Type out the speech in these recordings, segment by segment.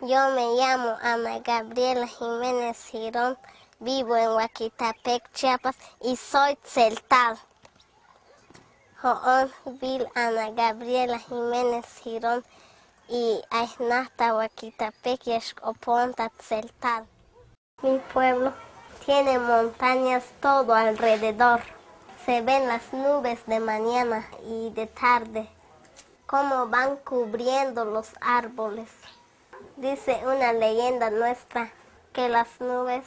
Yo me llamo Ana Gabriela Jiménez Girón, vivo en Huaquitapec, Chiapas y soy tzeltal. Joón vil Ana Gabriela Jiménez Girón y Aihnata Huaquitapec y Xcoponta tzeltal. Mi pueblo tiene montañas todo alrededor. Se ven las nubes de mañana y de tarde, cómo van cubriendo los árboles. Dice una leyenda nuestra que las nubes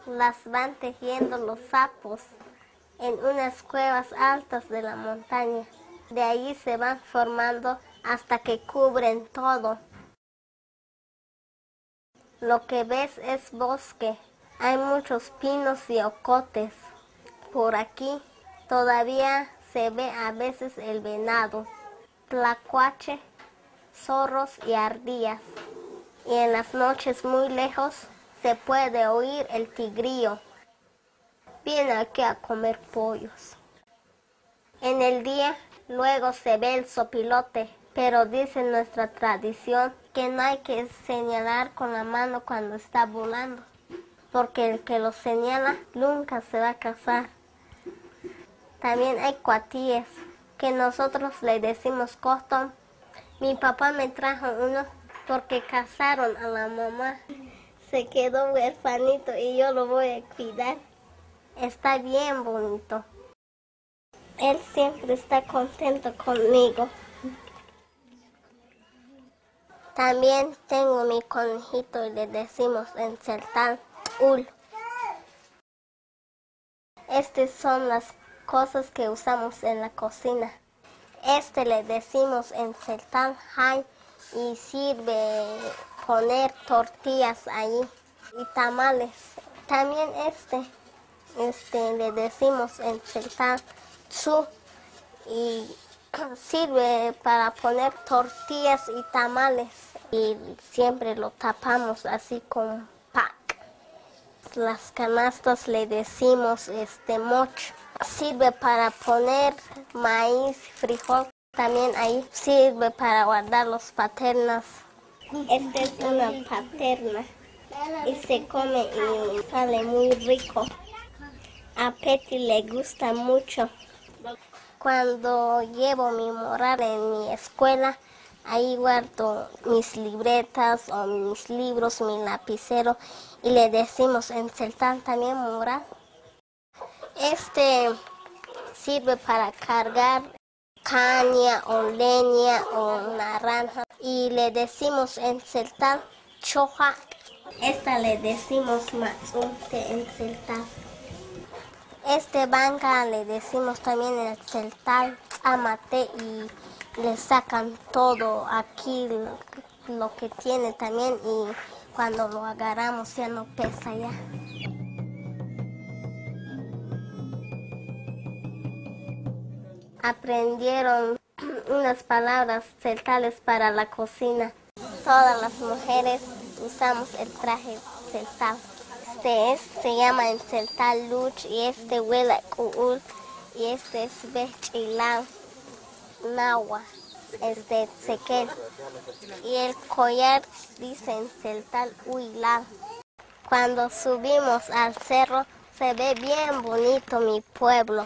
las van tejiendo los sapos en unas cuevas altas de la montaña. De allí se van formando hasta que cubren todo. Lo que ves es bosque. Hay muchos pinos y ocotes. Por aquí todavía se ve a veces el venado, tlacuache, zorros y ardillas. Y en las noches muy lejos se puede oír el tigrillo. Viene aquí a comer pollos. En el día luego se ve el sopilote, pero dice nuestra tradición que no hay que señalar con la mano cuando está volando, porque el que lo señala nunca se va a casar. También hay cuatíes, que nosotros le decimos costón. Mi papá me trajo uno porque casaron a la mamá. Se quedó huerfanito y yo lo voy a cuidar. Está bien bonito. Él siempre está contento conmigo. También tengo mi conejito y le decimos en tzeltal ul. Estas son las cosas que usamos en la cocina. Le decimos en tzeltal jay y sirve poner tortillas allí y tamales. También le decimos en tzeltal tzu y sirve para poner tortillas y tamales y siempre lo tapamos así con pac. Las canastas le decimos moch. Sirve para poner maíz, frijol. También ahí sirve para guardar los paternas. Esta es una paterna y se come y sale muy rico. A Petty le gusta mucho. Cuando llevo mi morral en mi escuela, ahí guardo mis libretas o mis libros, mi lapicero y le decimos en tzeltal también morral. Sirve para cargar caña o leña o naranja y le decimos en tzeltal choja. Le decimos matzunte en tzeltal. Banca le decimos también en tzeltal amate y le sacan todo aquí lo que tiene también y cuando lo agarramos ya no pesa ya. Aprendieron unas palabras tzeltales para la cocina. Todas las mujeres usamos el traje tzeltal. Se llama en tzeltal luch y huele a cuul y es bechilán, nahua, sequel. Y el collar dice en tzeltal huilán. Cuando subimos al cerro se ve bien bonito mi pueblo.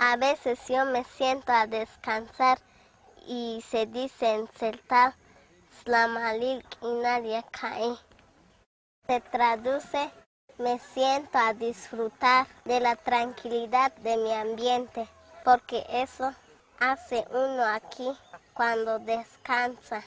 A veces yo me siento a descansar y se dice en tzeltal Slamalil Inalia Cae. Se traduce, me siento a disfrutar de la tranquilidad de mi ambiente, porque eso hace uno aquí cuando descansa?